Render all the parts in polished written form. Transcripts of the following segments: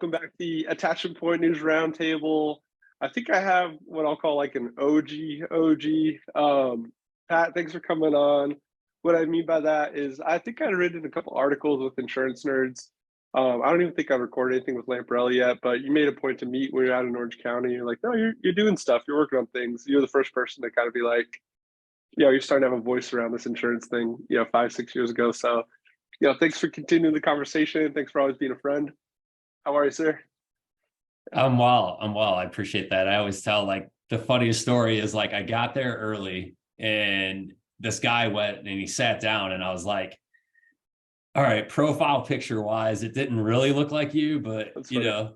welcome back to the Attachment Point News Roundtable. I think I have what I'll call like an OG. Pat, thanks for coming on. What I mean by that is I think I'd written a couple articles with Insurance Nerds. I don't even think I've recorded anything with Lamparelli yet, but you made a point to meet when you're out in Orange County. You're like, no, you're doing stuff. You're working on things. You're the first person to kind of be like, you're starting to have a voice around this insurance thing, 5, 6 years ago. So, thanks for continuing the conversation. Thanks for always being a friend. How are you, sir? I'm well. I appreciate that. I always tell the funniest story is I got there early and this guy went and he sat down and I was like, all right, profile picture wise, it didn't really look like you, but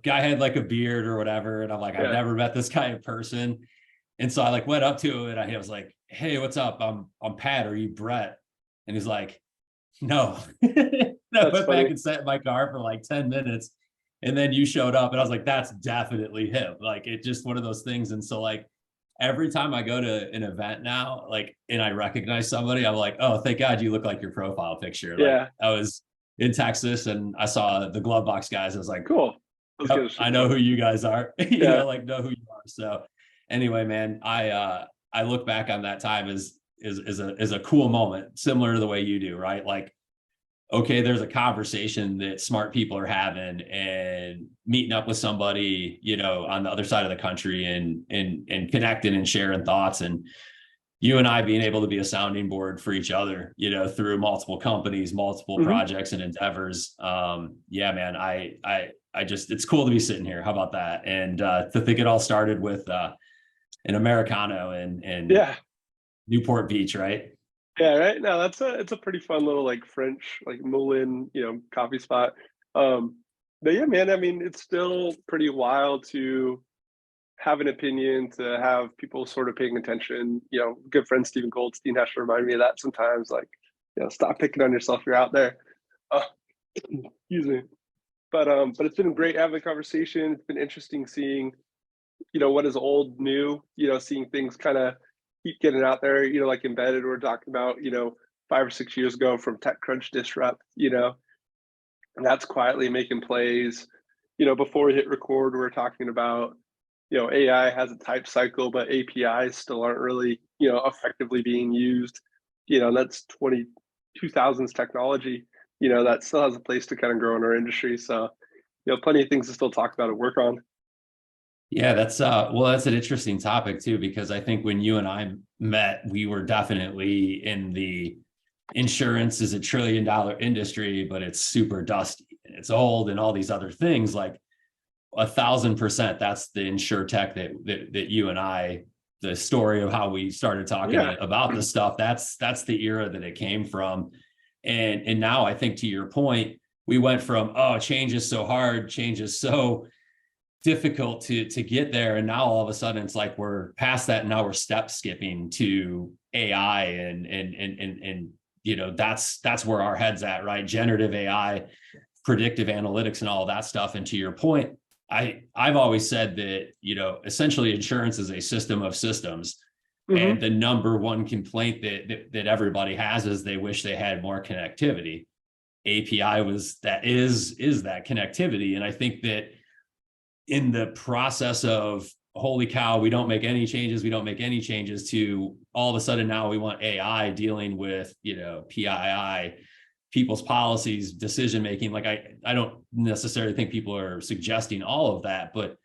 guy had a beard or whatever. And I'm like, I've never met this guy in person. And so I went up to him and I was like, hey, what's up? I'm Pat. Are you Brett? And he's like, no. I went back and sat in my car for 10 minutes. And then you showed up and I was like, that's definitely him. It's just one of those things. And so every time I go to an event now, and I recognize somebody, I'm like, oh, thank God you look like your profile picture. I was in Texas and I saw the Glove Box guys. I was like, cool. Yep, I know who you guys are. know who you are. So anyway, man, I look back on that time as a cool moment, similar to the way you do, right? Okay, there's a conversation that smart people are having and meeting up with somebody, on the other side of the country and connecting and sharing thoughts, and you and I being able to be a sounding board for each other, through multiple companies, multiple projects and endeavors. Yeah, man, I just, it's cool to be sitting here. How about that? And to think it all started with an Americano and Newport Beach, right? Yeah, right. No, it's a pretty fun little French Moulin, coffee spot. But yeah, man, I mean, it's still pretty wild to have an opinion, to have people sort of paying attention. Good friend Stephen Goldstein has to remind me of that sometimes. Stop picking on yourself. You're out there. Excuse me. But it's been great having a conversation. It's been interesting seeing, what is old new. Seeing things kind of keep getting out there, Embedded, we're talking about, 5 or 6 years ago from TechCrunch Disrupt, and that's quietly making plays. Before we hit record, we're talking about, AI has a type cycle, but APIs still aren't really, effectively being used. And that's 2000s technology, that still has a place to kind of grow in our industry. So, plenty of things to still talk about and work on. Yeah, that's that's an interesting topic too, because I think when you and I met, we were definitely in the insurance is $1 trillion industry, but it's super dusty and it's old and all these other things. 1,000%, that's the insure tech that you and I, the story of how we started talking about this stuff. That's the era that it came from. And now I think, to your point, we went from, oh, change is so hard, change is so difficult to get there, and now all of a sudden it's we're past that and now we're step skipping to AI and that's where our head's at, right? Generative AI, predictive analytics and all that stuff. And to your point, I've always said that essentially insurance is a system of systems, and the number one complaint that everybody has is they wish they had more connectivity. API is that connectivity, and I think that in the process of, holy cow, we don't make any changes, to all of a sudden now we want AI dealing with, PII, people's policies, decision-making. I don't necessarily think people are suggesting all of that, but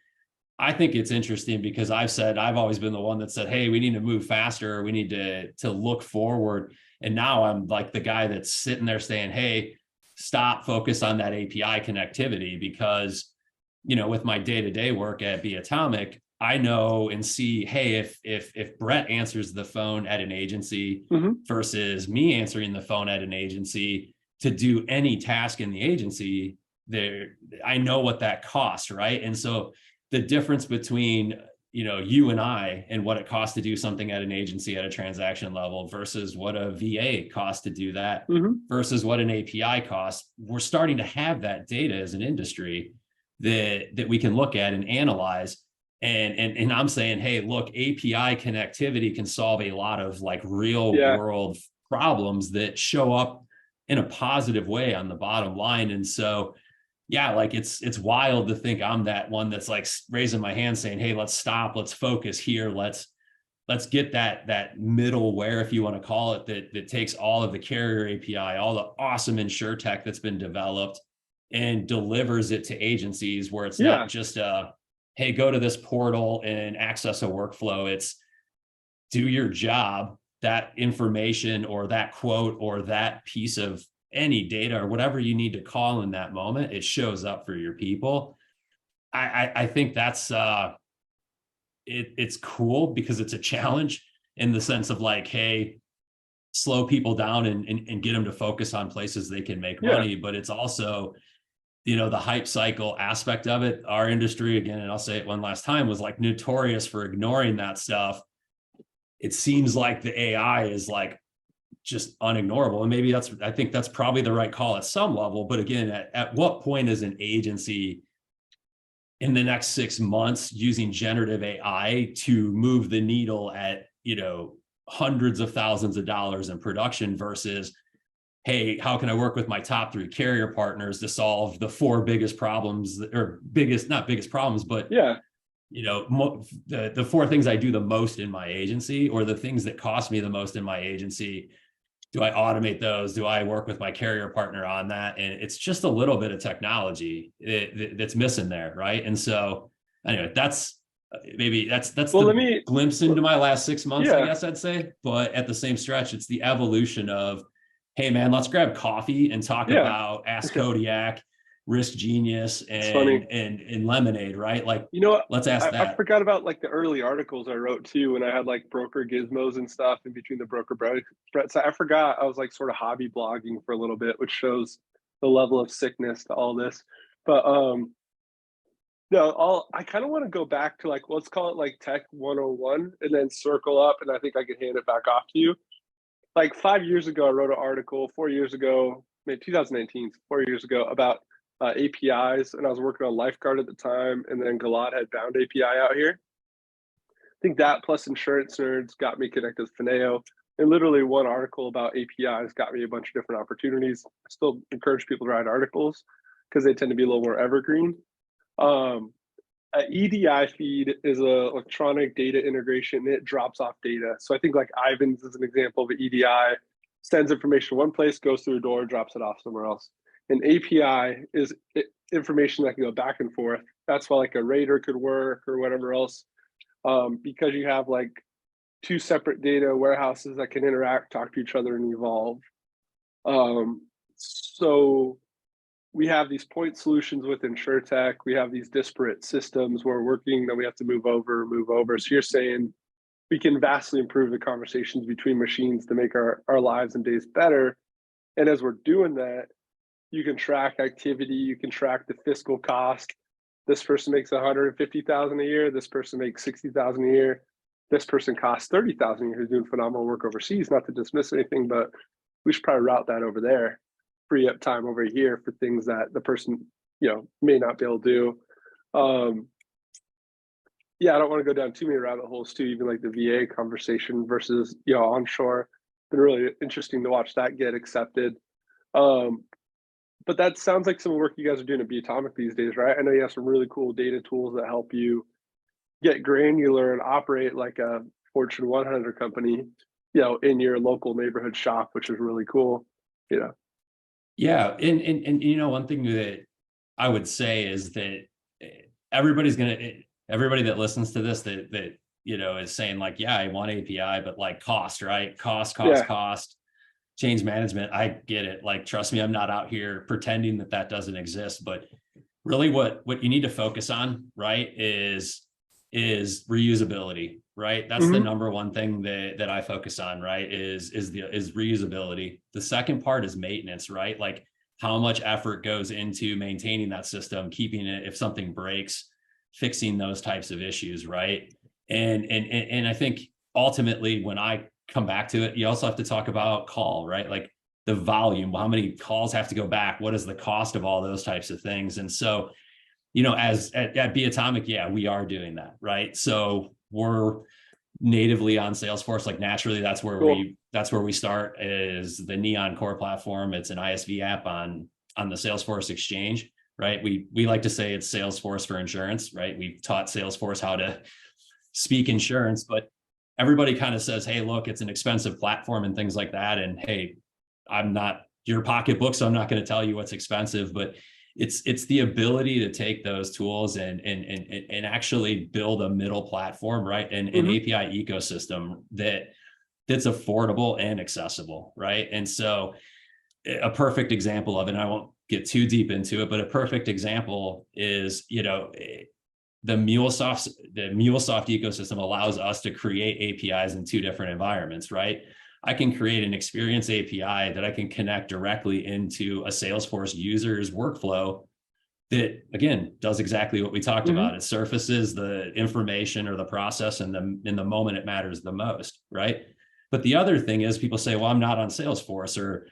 I think it's interesting because I've always been the one that said, hey, we need to move faster. We need to look forward. And now I'm the guy that's sitting there saying, hey, stop, focus on that API connectivity, because with my day-to-day work at Be Atomic, I know and see, hey, if Brett answers the phone at an agency versus me answering the phone at an agency to do any task in the agency, I know what that costs, right? And so the difference between you and I and what it costs to do something at an agency at a transaction level versus what a VA costs to do that versus what an API costs, we're starting to have that data as an industry that we can look at and analyze. And I'm saying, hey, look, API connectivity can solve a lot of real world problems that show up in a positive way on the bottom line. And so yeah, like it's wild to think I'm that one that's like raising my hand saying, hey, let's stop, let's focus here, let's get that middleware, if you want to call it, that takes all of the carrier API, all the awesome insure tech that's been developed, and delivers it to agencies where it's not Yeah, just hey, go to this portal and access a workflow. It's do your job. That information or that quote or that piece of any data or whatever you need to call in that moment, it shows up for your people. I think that's it's cool because it's a challenge in the sense of like, hey, slow people down and get them to focus on places they can make yeah, money. But it's also, the hype cycle aspect of it. Our industry, again, and I'll say it one last time, was like notorious for ignoring that stuff. It seems like the AI is like just unignorable. And maybe I think that's probably the right call at some level. But again, at what point is an agency in the next 6 months using generative AI to move the needle at, hundreds of thousands of dollars in production versus, hey, how can I work with my top 3 carrier partners to solve the 4 biggest problems, or not biggest problems, but yeah. the 4 things I do the most in my agency, or the things that cost me the most in my agency. Do I automate those? Do I work with my carrier partner on that? And it's just a little bit of technology that's missing there, right? And so, anyway, that's Well, let the me. glimpse into my last 6 months, I Yeah, guess I'd say. But at the same stretch, it's the evolution of, hey man, let's grab coffee and talk yeah. about Ask Kodiak, Risk Genius, It's and funny. Lemonade, right? Like, You know what? let's ask I that. forgot about like the early articles I wrote too when I had like broker gizmos and stuff in between the broker threats. I forgot I was like sort of hobby blogging for a little bit, which shows the level of sickness to all this. But no, I kind of want to go back to like let's call it like Tech 101 and then circle up, and I think I can hand it back off to you. Like 5 years ago, I wrote an article. 4 years ago, maybe 2019, 4 years ago, about APIs, and I was working on Lifeguard at the time, and then Galad had Bound API out here. I think that plus Insurance Nerds got me connected with Fineo, and literally one article about APIs got me a bunch of different opportunities. I still encourage people to write articles because they tend to be a little more evergreen. Um, an EDI feed is a electronic data integration. It drops off data. So I think like Ivan's is an example of an EDI, sends information one place, goes through a door, drops it off somewhere else. An API is information that can go back and forth. That's why like a Rater could work or whatever else, because you have like 2 separate data warehouses that can interact, talk to each other, and evolve. So we have these point solutions with InsurTech. We have these disparate systems where we're working, then we have to move over. So you're saying we can vastly improve the conversations between machines to make our lives and days better. And as we're doing that, you can track activity, you can track the fiscal cost. This person makes 150,000 a year, this person makes 60,000 a year, this person costs 30,000 a year who's doing phenomenal work overseas. Not to dismiss anything, but we should probably route that over there, free up time over here for things that the person may not be able to do. Yeah, I don't want to go down too many rabbit holes too, even like the VA conversation versus onshore. Been really interesting to watch that get accepted. um, but that sounds like some work you guys are doing at Be Atomic these days, right? I know you have some really cool data tools that help you get granular and operate like a Fortune 100 company, in your local neighborhood shop, which is really cool. You know, Yeah, and one thing that I would say is that everybody that listens to this that is saying like, yeah, I want API, but like cost, right? yeah, Cost, change management. I get it. Like, trust me, I'm not out here pretending that doesn't exist, but really what you need to focus on, right, is reusability, right? That's the mm-hmm. number one thing that I focus on, right? Is reusability. The second part is maintenance, right? Like how much effort goes into maintaining that system, keeping it, if something breaks, fixing those types of issues, right? And I think ultimately when I come back to it, you also have to talk about call, right? Like the volume, how many calls have to go back? What is the cost of all those types of things? And so, as at Be Atomic, yeah, we are doing that, right? So we're natively on Salesforce. Like naturally, Cool. that's where we start, is the Neon core platform. It's an ISV app on the Salesforce exchange. right? We like to say it's Salesforce for insurance, right? We've taught Salesforce how to speak insurance, but everybody kind of says, hey, look, it's an expensive platform and things like that. And hey, I'm not your pocketbook, so I'm not going to tell you what's expensive, but it's the ability to take those tools and actually build a middle platform, right? And an API ecosystem that's affordable and accessible, right? And so a perfect example of it, and I won't get too deep into it, but a perfect example is, the MuleSoft ecosystem allows us to create APIs in two different environments, right? I can create an experience API that I can connect directly into a Salesforce user's workflow that, again, does exactly what we talked about. It surfaces the information or the process in the moment it matters the most, right? But the other thing is people say, well, I'm not on Salesforce, or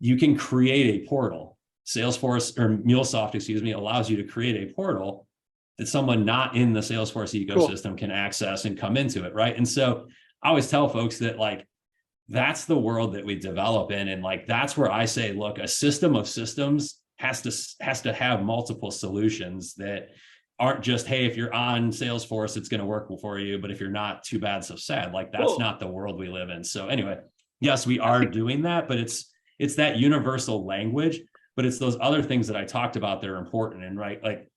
you can create a portal. Salesforce or MuleSoft, excuse me, allows you to create a portal that someone not in the Salesforce ecosystem can access and come into it, right? And so I always tell folks that, like, that's the world that we develop in. And like, that's where I say, look, a system of systems has to have multiple solutions that aren't just, hey, if you're on Salesforce, it's going to work for you, but if you're not, too bad, so sad. Like, that's not the world we live in. So anyway, yes, we are doing that, but it's that universal language, but it's those other things that I talked about that are important. And right, like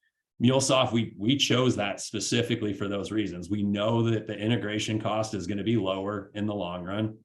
MuleSoft, we chose that specifically for those reasons. We know that the integration cost is going to be lower in the long run.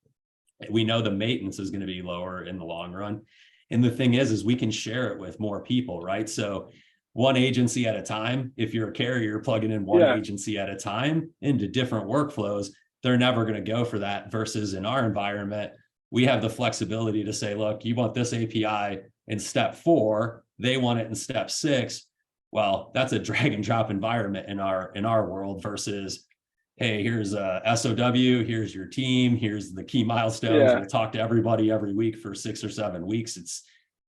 We know the maintenance is going to be lower in the long run. And the thing is we can share it with more people, right? So one agency at a time, if you're a carrier plugging in one agency at a time into different workflows, they're never going to go for that. Versus in our environment, we have the flexibility to say, look, you want this API in step 4, they want it in step 6. Well, that's a drag and drop environment in our world versus, hey, here's a SOW, here's your team, here's the key milestones. We'll talk to everybody every week for 6 or 7 weeks.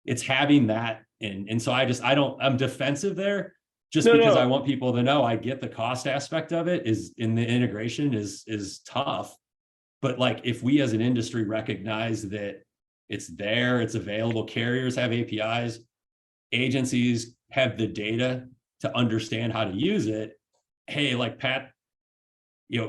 It's having that. And so I'm defensive there just because I want people to know I get the cost aspect of it is in the integration is tough. But like, if we as an industry recognize that it's there, it's available, carriers have APIs, agencies have the data to understand how to use it. Hey, like Pat,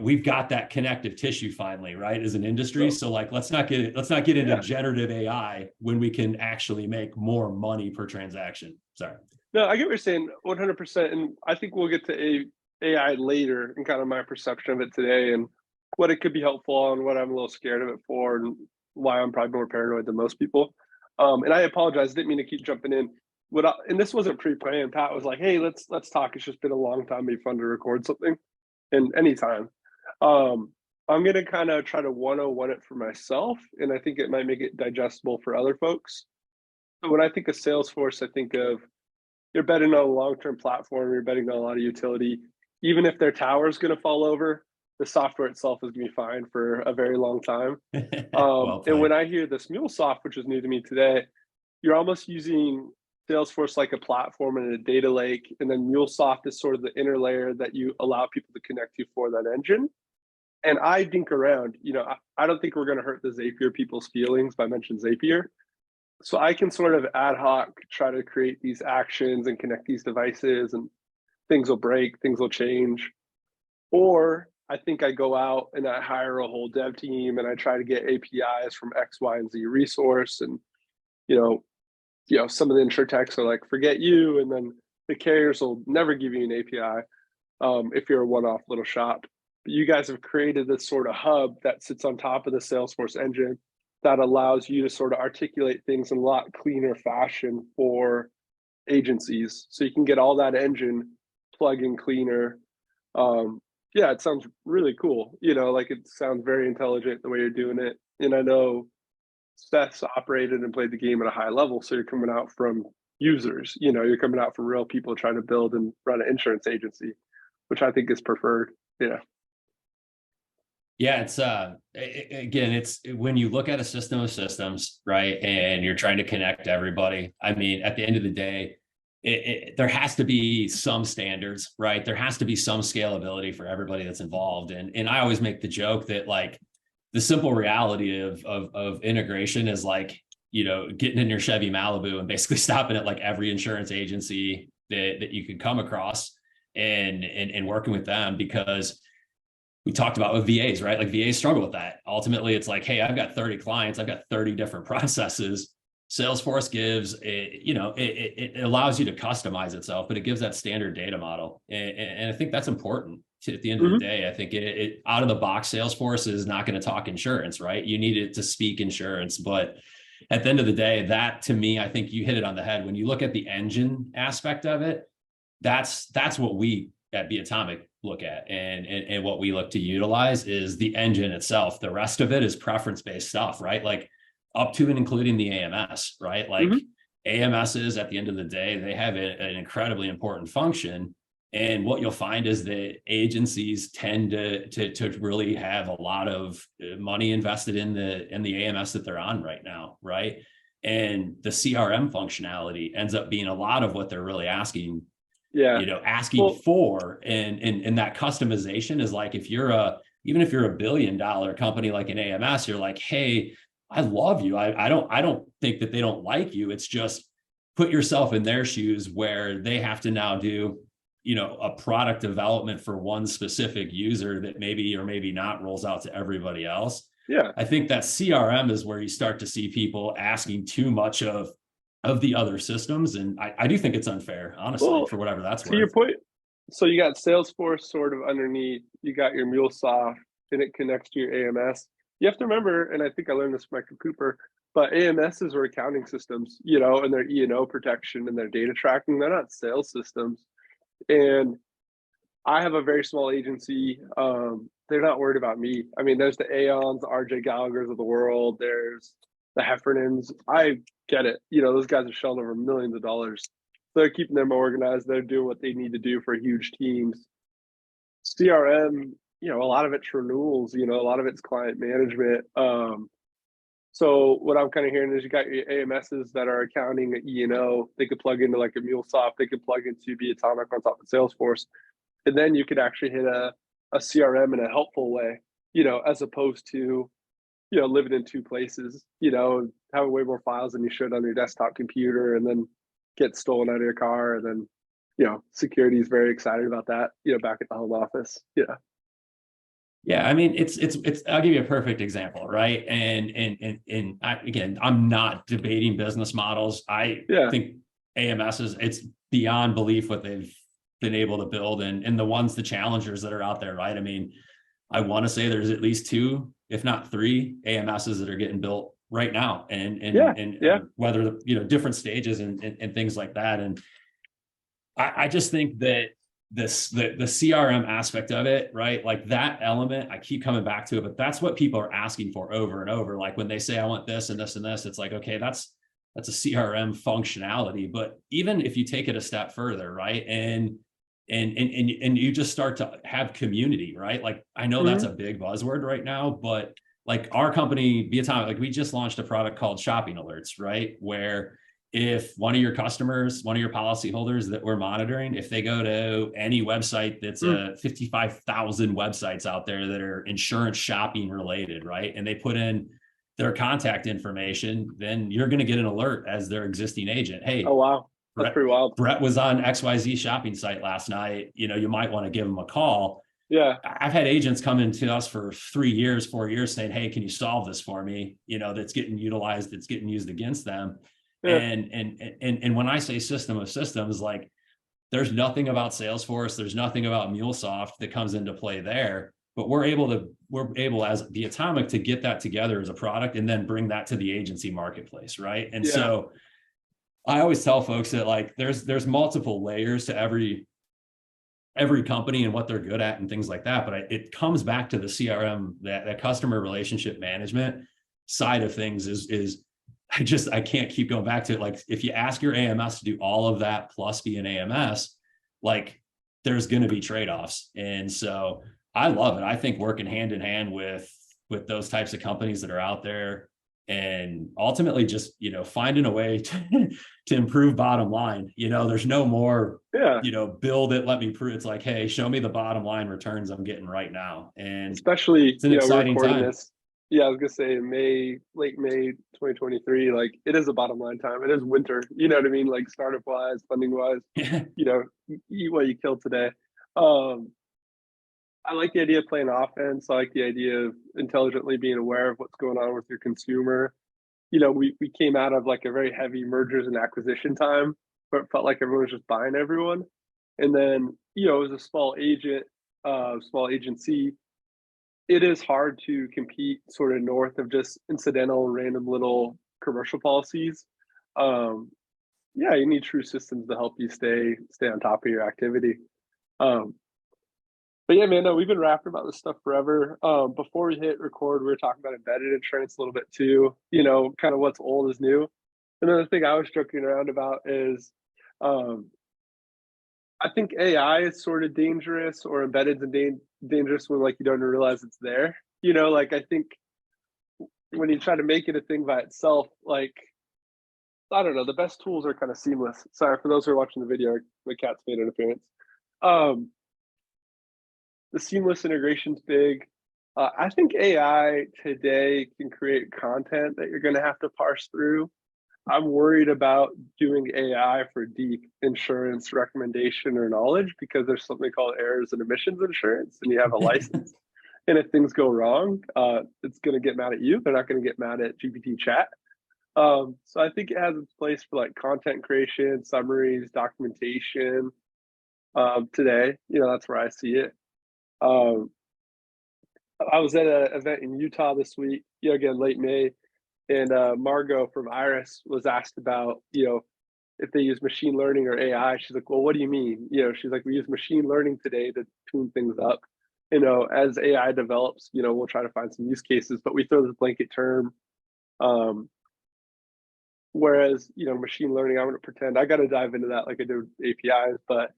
we've got that connective tissue finally, right? As an industry. So like, let's not get into generative AI when we can actually make more money per transaction. Sorry. No, I get what you're saying 100%. And I think we'll get to AI later and kind of my perception of it today and what it could be helpful on, what I'm a little scared of it for, and why I'm probably more paranoid than most people. And I apologize, didn't mean to keep jumping in. And this wasn't pre-planned. Pat was like, hey, let's talk. It's just been a long time. It'd be fun to record something. And anytime. I'm going to kind of try to 101 it for myself, and I think it might make it digestible for other folks. So when I think of Salesforce, I think of you're betting on a long-term platform, you're betting on a lot of utility. Even if their tower is going to fall over, the software itself is going to be fine for a very long time. And when I hear this MuleSoft, which is new to me today, you're almost using Salesforce like a platform and a data lake, and then MuleSoft is sort of the inner layer that you allow people to connect to for that engine. And I dink around, I don't think we're going to hurt the Zapier people's feelings by mentioning Zapier. So I can sort of ad hoc try to create these actions and connect these devices, and things will break, things will change. Or I think I go out and I hire a whole dev team and I try to get APIs from X, Y, and Z resource. And, some of the insurtechs are like, forget you. And then the carriers will never give you an API if you're a one-off little shop. But you guys have created this sort of hub that sits on top of the Salesforce engine that allows you to sort of articulate things in a lot cleaner fashion for agencies. So you can get all that engine plug in cleaner. It sounds really cool. It sounds very intelligent the way you're doing it. And I know Seth's operated and played the game at a high level. So you're coming out from users, you're coming out from real people trying to build and run an insurance agency, which I think is preferred. Yeah, it's again, it's when you look at a system of systems, right, and you're trying to connect everybody. I mean, at the end of the day, there has to be some standards, right? There has to be some scalability for everybody that's involved. And I always make the joke that like the simple reality of integration is like getting in your Chevy Malibu and basically stopping at like every insurance agency that you could come across and working with them, because we talked about with VAs, right? Like VAs struggle with that. Ultimately, it's like, hey, I've got 30 clients, I've got 30 different processes. Salesforce gives it allows you to customize itself, but it gives that standard data model. And I think that's important at the end of the Mm-hmm. day. I think it out of the box, Salesforce is not going to talk insurance, right? You need it to speak insurance. But at the end of the day, that to me, I think you hit it on the head. When you look at the engine aspect of it, that's what we at Be Atomic look at, and what we look to utilize is the engine itself. The rest of it is preference-based stuff, right? Like up to and including the AMS, right? Like Mm-hmm. AMSs at the end of the day, they have an incredibly important function. And what you'll find is that agencies tend to really have a lot of money invested in the AMS that they're on right now, right? And the CRM functionality ends up being a lot of what they're really asking Yeah. asking Well, for. And that customization is like, even if you're $1 billion company like an AMS, you're like, hey, I love you. I don't think that they don't like you. It's just put yourself in their shoes where they have to now do, a product development for one specific user that maybe or maybe not rolls out to everybody else. yeah. I think that CRM is where you start to see people asking too much of the other systems. And I do think it's unfair, honestly, Well, for whatever that's to your worth. point, so you got Salesforce sort of underneath, you got your MuleSoft, and it connects to your AMS. You have to remember, and I think I learned this from Michael Cooper, but AMSs are accounting systems, and their E&O protection and their data tracking. They're not sales systems. And I have a very small agency. They're not worried about me. I mean, there's the Aons, the RJ Gallaghers of the world. There's the Heffernans. I get it. Those guys are shelling over millions of dollars. They're keeping them organized. They're doing what they need to do for huge teams. CRM, a lot of it's renewals. A lot of it's client management. So what I'm kind of hearing is you got your AMSs that are accounting at E&O. They could plug into like a MuleSoft. They could plug into Be Atomic on top of Salesforce. And then you could actually hit a CRM in a helpful way, as opposed to, living in two places, having way more files than you should on your desktop computer and then get stolen out of your car. And then, security is very excited about that, back at the home office. Yeah. Yeah, I mean, it's. I'll give you a perfect example, right? And again, I'm not debating business models. I Yeah. think AMS it's beyond belief what they've been able to build, and the challengers that are out there, right? I mean, I want to say there's at least 2, if not 3 AMSs that are getting built right now, Yeah. Yeah. whether different stages and things like that. And I just think that the CRM aspect of it, right? Like that element, I keep coming back to it, but that's what people are asking for over and over. Like when they say, I want this and this and this, it's like, okay, that's a CRM functionality. But even if you take it a step further, right? And you just start to have community, right? Like I know that's a Mm-hmm. big buzzword right now, but like our company, Be Atomic, like we just launched a product called Shopping Alerts, right? Where if one of your customers, one of your policyholders that we're monitoring, if they go to any website that's 55,000 websites out there that are insurance shopping related, right? And they put in their contact information, then you're going to get an alert as their existing agent. Oh, Hey, wow. That's pretty wild. Brett was on XYZ shopping site last night. You might want to give him a call. Yeah. I've had agents come into us for 3 years, 4 years saying, hey, can you solve this for me? That's getting utilized, that's getting used against them. Yeah. And when I say system of systems, like there's nothing about Salesforce, there's nothing about MuleSoft that comes into play there, but we're able as Be Atomic to get that together as a product and then bring that to the agency marketplace, right? And Yeah. so I always tell folks that like there's multiple layers to every company and what they're good at and things like that, but it comes back to the CRM, that customer relationship management side of things is I can't keep going back to it. Like if you ask your AMS to do all of that plus be an AMS, like there's going to be trade-offs. And so I love it. I think working hand in hand with those types of companies that are out there and ultimately just, finding a way to improve bottom line. There's no more, Yeah. build it, let me prove. It's like, hey, show me the bottom line returns I'm getting right now. And Especially, it's an we're exciting recording time. this. Yeah, I was gonna say late May 2023, like it is a bottom line time. It is winter, you know what I mean? Like startup wise, funding wise, you know, eat what you kill today. Um, I like the idea of playing offense. I like the idea of intelligently being aware of what's going on with your consumer. You know, we came out of like a very heavy mergers and acquisition time, but it felt like everyone was just buying everyone. And then, you know, as a small agency, it is hard to compete sort of north of just incidental random little commercial policies. Um, yeah, you need true systems to help you stay on top of your activity. Um, but yeah, man, no, we've been rapping about this stuff forever. Before we hit record, we were talking about embedded insurance a little bit too. You know, kind of what's old is new. Another thing I was joking around about is, um, I think AI is sort of dangerous, or embedded and dangerous when like you don't realize it's there. You know, like I think when you try to make it a thing by itself, like I don't know, the best tools are kind of seamless. Sorry for those who are watching the video, my cat's made an appearance. Um, the seamless integration's big. I think AI today can create content that you're going to have to parse through. I'm worried about doing AI for deep insurance recommendation or knowledge because there's something called errors and omissions insurance, and you have a license. And if things go wrong, it's going to get mad at you. They're not going to get mad at GPT chat. So I think it has its place for like content creation, summaries, documentation. Today, you know, that's where I see it. Um, I was at an event in Utah this week, you know, again, late May, and Margot from Iris was asked about, you know, if they use machine learning or AI. She's like, well, what do you mean? You know, she's like, we use machine learning today to tune things up. You know, as AI develops, you know, we'll try to find some use cases, but we throw this blanket term. Um, Whereas, you know, machine learning, I'm going to pretend I got to dive into that like I do APIs, but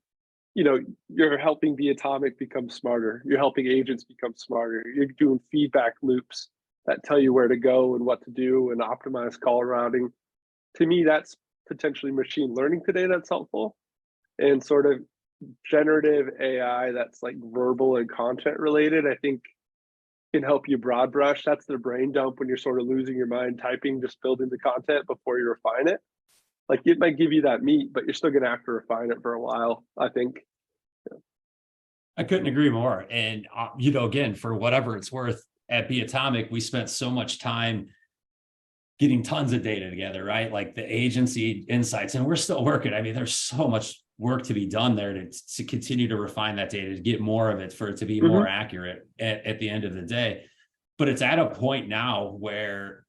you know, you're helping the atomic become smarter. You're helping agents become smarter. You're doing feedback loops that tell you where to go and what to do and optimize call routing. To me, that's potentially machine learning today that's helpful. And sort of generative AI that's like verbal and content related, I think can help you broad brush. That's the brain dump when you're sort of losing your mind typing, just building the content before you refine it. Like it might give you that meat, but you're still going to have to refine it for a while, I think. I couldn't agree more. And, you know, again, for whatever it's worth, at Be Atomic, we spent so much time getting tons of data together, right? Like the agency insights, and we're still working. I mean, there's so much work to be done there to continue to refine that data, to get more of it, for it to be more accurate at the end of the day. But it's at a point now where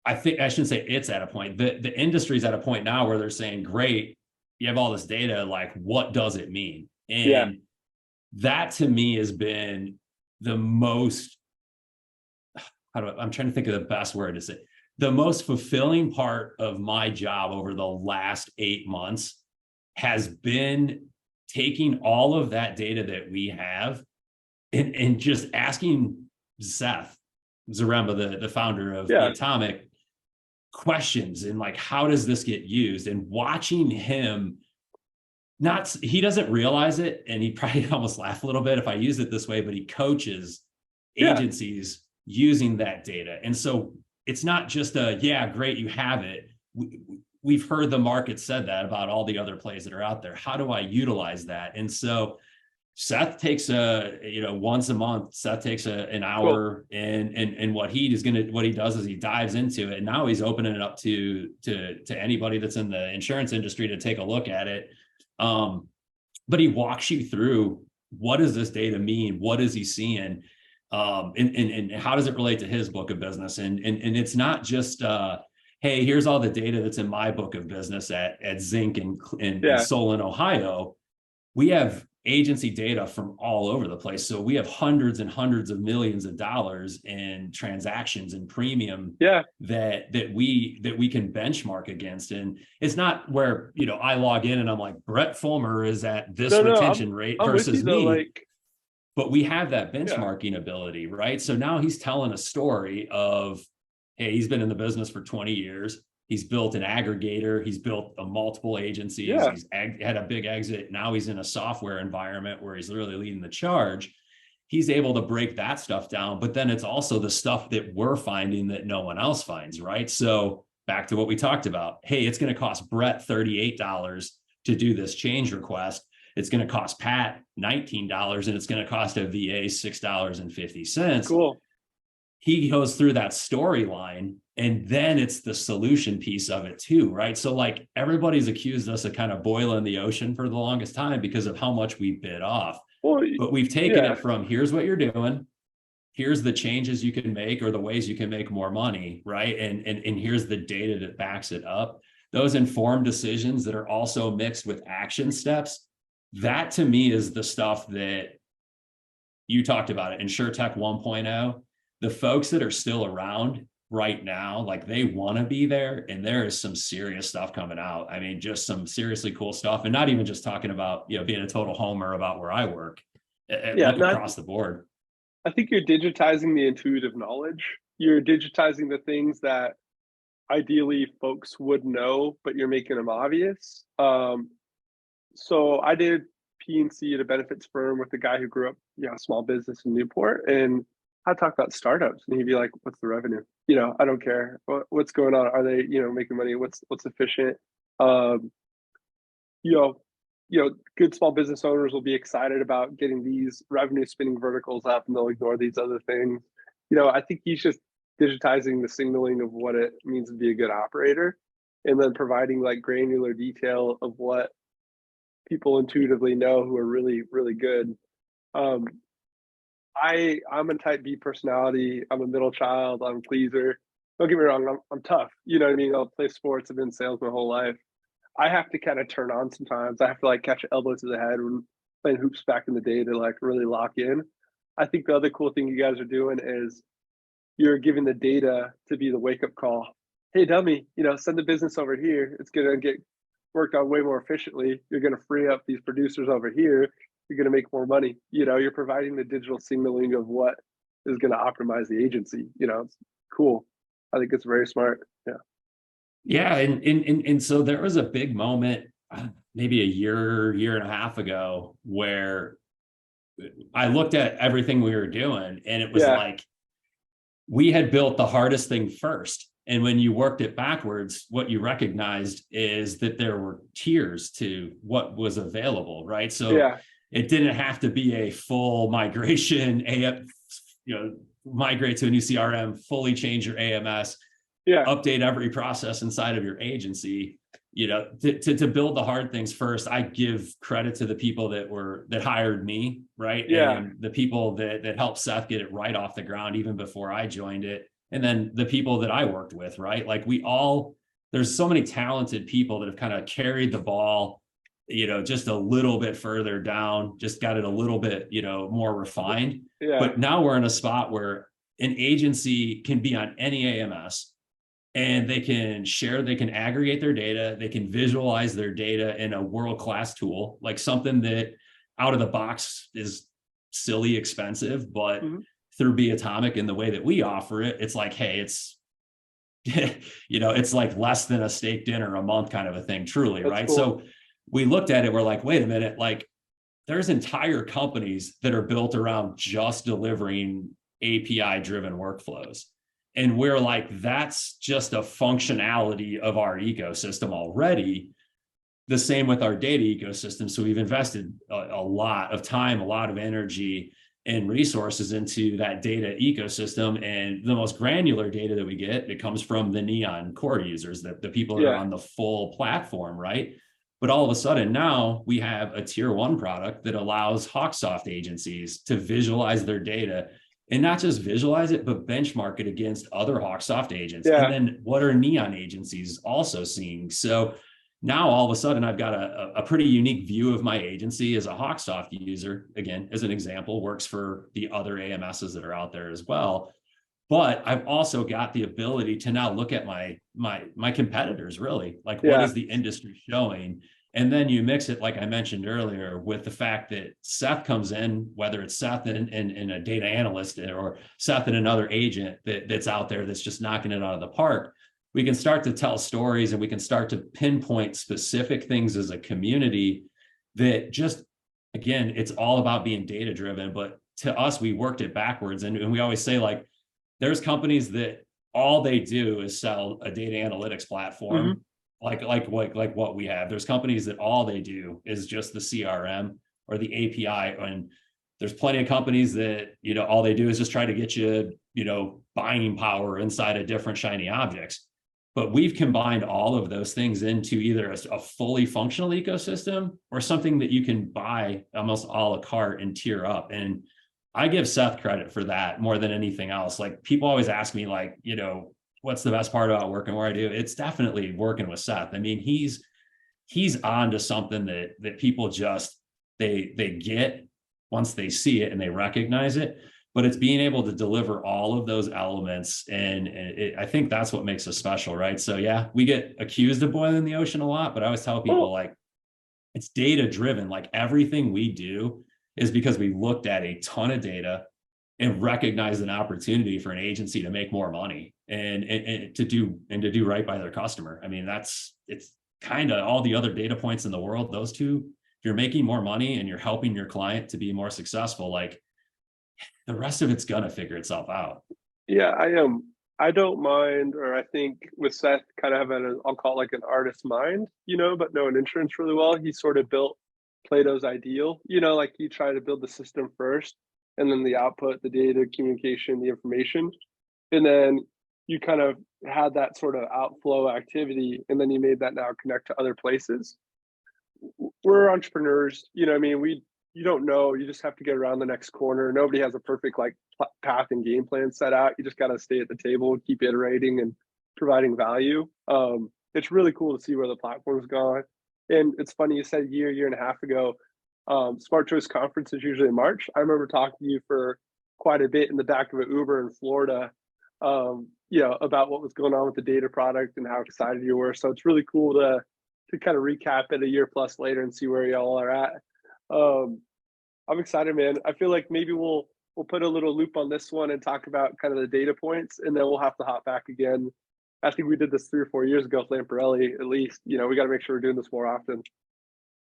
I think, I shouldn't say it's at a point, the industry's at a point now where they're saying, great, you have all this data, like what does it mean? Yeah. And that to me has been the most, I'm trying to think of the best word to say, the most fulfilling part of my job over the last 8 months has been taking all of that data that we have and just asking Seth Zaremba, the founder of The Yeah. Atomic, questions and like, how does this get used? And watching him, not, he doesn't realize it, and he probably almost laugh a little bit if I use it this way, but he coaches Yeah. agencies using that data. And so it's not just a, yeah, great, you have it. We've heard the market said that about all the other plays that are out there. How do I utilize that? And so Seth takes once a month, Seth takes an Cool. hour, and what he does is he dives into it. And now he's opening it up to anybody that's in the insurance industry to take a look at it. But he walks you through, what does this data mean? What is he seeing? And how does it relate to his book of business? And it's not just, hey, here's all the data that's in my book of business at Zinc in Solon, Ohio. We have agency data from all over the place. So we have hundreds and hundreds of millions of dollars in transactions and premium that we can benchmark against. And it's not where, you know, I log in and I'm like, Brett Fulmer is at this retention rate I'm with you versus though, me. like, But we have that benchmarking ability, right? So now he's telling a story of, hey, he's been in the business for 20 years. He's built an aggregator. He's built multiple agencies. He's had a big exit. Now he's in a software environment where he's literally leading the charge. he's able to break that stuff down, but then it's also the stuff that we're finding that no one else finds, right? So back to what we talked about. Hey, it's going to cost Brett $38 to do this change request. It's going to cost Pat $19, and it's going to cost a VA $6.50. Cool. He goes through that storyline, and then it's the solution piece of it too, right? So like everybody's accused us of kind of boiling the ocean for the longest time because of how much we bit off. Well, But we've taken it from here's what you're doing, here's the changes you can make or the ways you can make more money, right? And here's the data that backs it up. Those informed decisions that are also mixed with action steps, that to me is the stuff that you talked about it, InsurTech 1.0. The folks that are still around right now, like they want to be there, and there is some serious stuff coming out. I mean, just some seriously cool stuff, and not even just talking about, you know, being a total homer about where I work. Across the board. I think you're digitizing the intuitive knowledge. You're digitizing the things that ideally folks would know, but you're making them obvious. So I did P&C at a benefits firm with a guy who grew up, a small business in Newport, and I talk about startups, and he'd be like, "What's the revenue? I don't care. What's going on? Are they, making money? What's efficient?" Um, you know, good small business owners will be excited about getting these revenue spinning verticals up, and they'll ignore these other things. I think he's just digitizing the signaling of what it means to be a good operator, and then providing like granular detail of what people intuitively know who are really, really good. I'm a type B personality. I'm a middle child. I'm a pleaser. Don't get me wrong. I'm tough. You know what I mean? I'll play sports. I've been in sales my whole life. I have to kind of turn on sometimes. I have to like catch an elbow to the head when playing hoops back in the day to like really lock in. I think the other cool thing you guys are doing is you're giving the data to be the wake up call. Hey, dummy, send the business over here. It's going to get worked on way more efficiently. You're going to free up these producers over here. You're going to make more money. You're providing the digital signaling of what is going to optimize the agency. It's cool. I think it's very smart. Yeah. Yeah. And so there was a big moment, maybe a year and a half ago, where I looked at everything we were doing, and it was like, we had built the hardest thing first. And when you worked it backwards, what you recognized is that there were tiers to what was available, right? So it didn't have to be a full migration, migrate to a new CRM, fully change your AMS, update every process inside of your agency. To build the hard things first, I give credit to the people that hired me, right? And the people that helped Seth get it right off the ground, even before I joined it. And then the people that I worked with, right? Like there's so many talented people that have kind of carried the ball, just a little bit further down, just got it a little bit, more refined. But now we're in a spot where an agency can be on any AMS, and they can aggregate their data, they can visualize their data in a world-class tool, like something that out of the box is silly expensive, but through Be Atomic and the way that we offer it, it's like, hey, it's, it's like less than a steak dinner a month kind of a thing, truly. That's right. Cool. So we looked at it, we're like, wait a minute, like there's entire companies that are built around just delivering API driven workflows. And we're like, that's just a functionality of our ecosystem already. The same with our data ecosystem. So we've invested a lot of time, a lot of energy and resources into that data ecosystem. And the most granular data that we get, it comes from the Neon core users, the people that are on the full platform, right? But all of a sudden now we have a tier 1 product that allows Hawksoft agencies to visualize their data, and not just visualize it, but benchmark it against other Hawksoft agents. And then what are Neon agencies also seeing? So now all of a sudden I've got a pretty unique view of my agency as a Hawksoft user. Again, as an example, works for the other AMSs that are out there as well. But I've also got the ability to now look at my competitors, really, like what is the industry showing? And then you mix it, like I mentioned earlier, with the fact that Seth comes in, whether it's Seth and a data analyst or Seth and another agent that's out there that's just knocking it out of the park. We can start to tell stories, and we can start to pinpoint specific things as a community that just, again, it's all about being data driven, but to us, we worked it backwards. And we always say, like, there's companies that all they do is sell a data analytics platform, like what we have. There's companies that all they do is just the CRM or the API. And there's plenty of companies that, you know, all they do is just try to get you, you know, buying power inside of different shiny objects. But we've combined all of those things into either a fully functional ecosystem or something that you can buy almost a la carte and tier up. And I give Seth credit for that more than anything else. Like, people always ask me, like, you know, what's the best part about working where I do? It's definitely working with Seth. I mean, he's on to something that people just, they get once they see it and they recognize it. But it's being able to deliver all of those elements. And I think that's what makes us special, right? So yeah, we get accused of boiling the ocean a lot, but I always tell people, like, it's data driven. Like, everything we do is because we looked at a ton of data and recognized an opportunity for an agency to make more money and to do right by their customer. I mean, it's kind of all the other data points in the world. Those two, if you're making more money and you're helping your client to be more successful, like, the rest of it's gonna figure itself out. Yeah, I don't mind, or I think with Seth kind of having I'll call it like an artist mind, you know, but knowing insurance really well. He sort of built Plato's ideal, you know, like he tried to build the system first and then the output, the data, communication, the information. And then you kind of had that sort of outflow activity, and then you made that now connect to other places. We're entrepreneurs, you know, I mean, you don't know, you just have to get around the next corner. Nobody has a perfect like path and game plan set out. You just got to stay at the table, keep iterating and providing value. It's really cool to see where the platform's gone. And it's funny, you said year and a half ago, Smart Choice Conference is usually in March. I remember talking to you for quite a bit in the back of an Uber in Florida, you know, about what was going on with the data product and how excited you were. So it's really cool to kind of recap it a year plus later and see where y'all are at. I'm excited, man. I feel like maybe we'll put a little loop on this one and talk about kind of the data points, and then we'll have to hop back again. I think we did this 3 or 4 years ago with Lamparelli, at least. You know, we got to make sure we're doing this more often.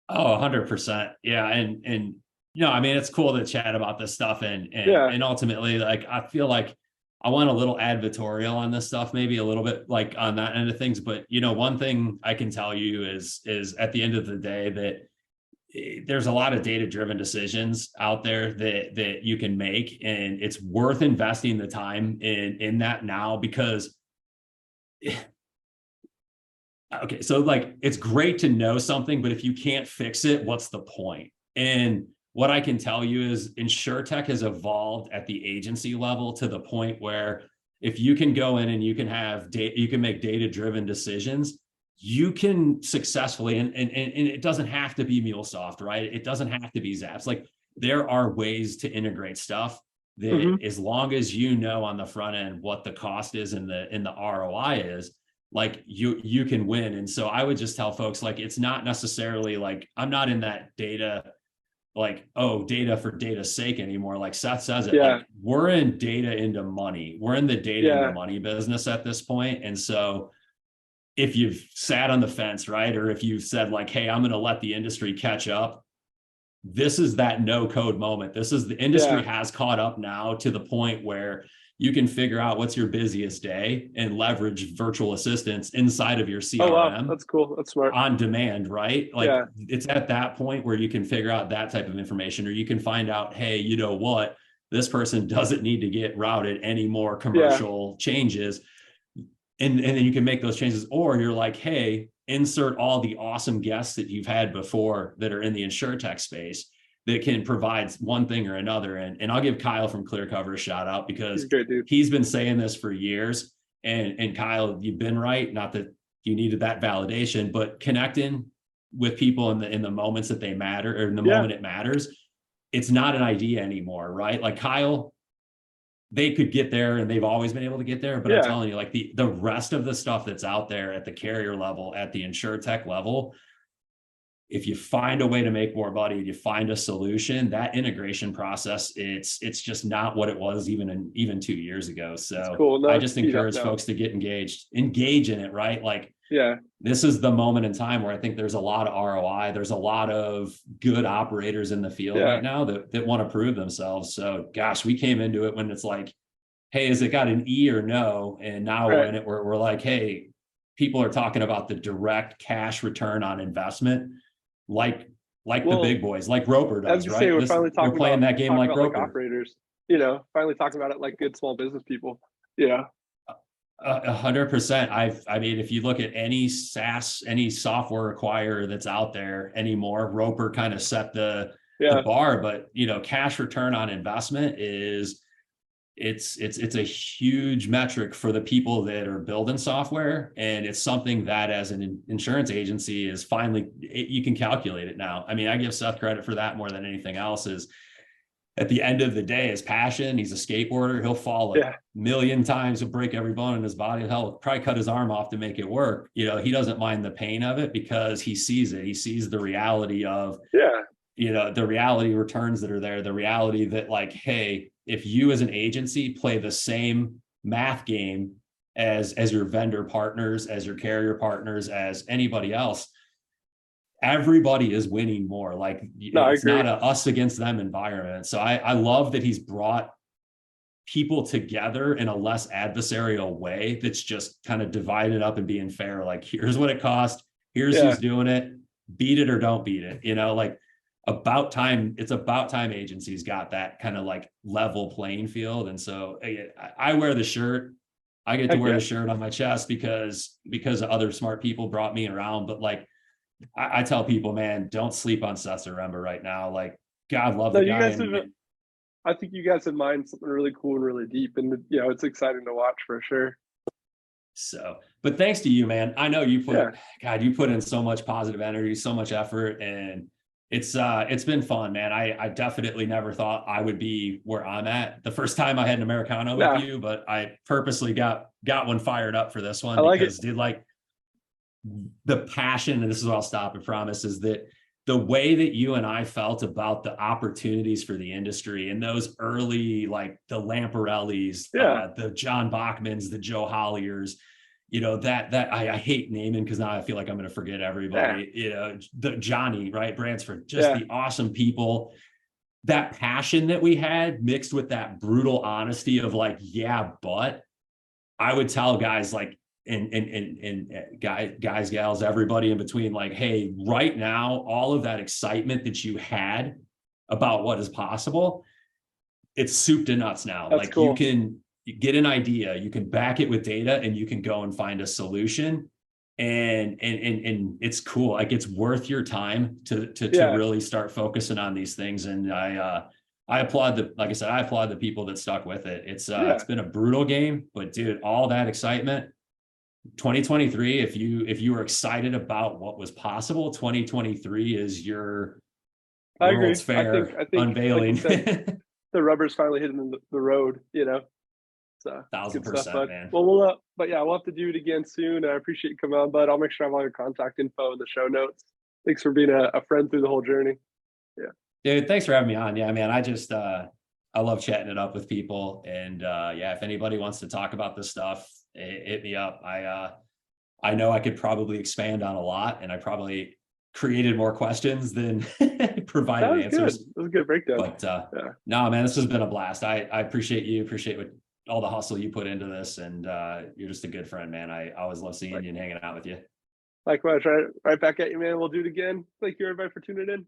Oh, 100%. Yeah. And, you know, I mean, it's cool to chat about this stuff. Yeah. And ultimately, like, I feel like I want a little advertorial on this stuff, maybe a little bit like on that end of things. But, you know, one thing I can tell you is at the end of the day that there's a lot of data-driven decisions out there that you can make, and it's worth investing the time in that now, because okay, so like, it's great to know something, but if you can't fix it, what's the point? And what I can tell you is InsurTech has evolved at the agency level to the point where if you can go in and you can have data, you can make data-driven decisions, you can successfully, and it doesn't have to be MuleSoft, right? It doesn't have to be Zaps. Like, there are ways to integrate stuff that as long as you know on the front end what the cost is and the ROI is, like, you can win. And so I would just tell folks, like, it's not necessarily like, I'm not in that data, like, oh, data for data's sake anymore. Like Seth says it, like, we're in data into money. We're in the data into money business at this point. And so if you've sat on the fence, right, or if you've said like, hey, I'm going to let the industry catch up, this is that no code moment. This is the industry has caught up now to the point where you can figure out what's your busiest day and leverage virtual assistants inside of your CRM. Oh, wow. That's cool. That's smart. On demand, right? Like, it's at that point where you can figure out that type of information, or you can find out, hey, you know what? This person doesn't need to get routed any more commercial changes. And then you can make those changes, or you're like, hey, insert all the awesome guests that you've had before that are in the InsurTech space that can provide one thing or another. And I'll give Kyle from ClearCover a shout out, because he's been saying this for years. And Kyle, you've been right. Not that you needed that validation, but connecting with people in the moments that they matter, or in the moment it matters, it's not an idea anymore, right? Like, Kyle, they could get there, and they've always been able to get there. But I'm telling you, like, the rest of the stuff that's out there at the carrier level, at the InsurTech level, if you find a way to make more money, you find a solution, that integration process, it's just not what it was even 2 years ago. So cool. I just encourage folks to get engage in it, right? Like, Yeah. This is the moment in time where I think there's a lot of ROI. There's a lot of good operators in the field Yeah. right now that want to prove themselves. So gosh, we came into it when it's like, hey, has it got an E or no? And now we're Right. in it where we're like, hey, people are talking about the direct cash return on investment, like the Well, big boys, like Roper as does, you say, right? We're playing that game like like Roper. operators, finally talking about it like good small business people. Yeah. 100%. I mean, if you look at any SaaS, any software acquirer that's out there anymore, Roper kind of set the Yeah. bar. But cash return on investment is it's a huge metric for the people that are building software, and it's something that as an insurance agency is finally you can calculate it now. I mean, I give Seth credit for that more than anything else. Is at the end of the day, his passion. He's a skateboarder. He'll fall a Yeah. million times, he'll break every bone in his body. He'll probably cut his arm off to make it work. He doesn't mind the pain of it because he sees it. He sees the reality of, Yeah. the reality returns that are there, the reality that like, hey, if you as an agency play the same math game as your vendor partners, as your carrier partners, as anybody else, everybody is winning more. Like No, I it's agree. not a us against them environment. So I love that he's brought people together in a less adversarial way that's just kind of divided up and being fair. Like, here's what it cost, here's Yeah. who's doing it, beat it or don't beat it. Like it's about time agencies got that kind of like level playing field. And so I wear the shirt. I get to Heck wear yeah. the shirt on my chest because other smart people brought me around. But like, I tell people, man, don't sleep on Seth Zaremba right now. Like, God love No, the you guy. guys have. I think you guys have mined something really cool and really deep, and it's exciting to watch for sure. So, but thanks to you, man. I know Yeah. you put in so much positive energy, so much effort, and it's been fun, man. I definitely never thought I would be where I'm at the first time I had an Americano with Yeah. you, but I purposely got one fired up for this one I like it. because dude, like the passion, and this is what I'll stop, I promise, is that the way that you and I felt about the opportunities for the industry and those early, like the Lamparellis, Yeah. the John Bachmans, the Joe Holliers, that I hate naming because now I feel like I'm going to forget Yeah. everybody, the Johnny, right? Bransford, just Yeah. the awesome people, that passion that we had mixed with that brutal honesty of like, yeah, but I would tell guys like, and guys, gals, everybody in between, like, hey, right now, all of that excitement that you had about what is possible, it's soup to nuts now. That's Like you cool. can get an idea, you can back it with data, and you can go and find a solution. And it's cool. Like it's worth your time to Yeah. really start focusing on these things. And I applaud like I said, I applaud the people that stuck with it. It's Yeah. been a brutal game, but dude, all that excitement, 2023, if you were excited about what was possible, 2023 is your I agree. World's Fair I think, like you unveiling. said, the rubber's finally hitting the road. So good stuff, 1000%, bud. man. Well, but yeah, we'll have to do it again soon. I appreciate you coming on, bud. I'll make sure I have all your contact info in the show notes. Thanks for being a friend through the whole journey. Yeah. Dude, thanks for having me on. Yeah, man, I love chatting it up with people. And yeah, if anybody wants to talk about this stuff, hit me up. I know I could probably expand on a lot, and I probably created more questions than That provided was good. answers. That was a good breakdown. But Yeah. no, man, this has been a blast. I appreciate you, appreciate all the hustle you put into this, and you're just a good friend, man. I always love seeing you and hanging out with you. Likewise, right back at you, man. We'll do it again. Thank you, everybody, for tuning in.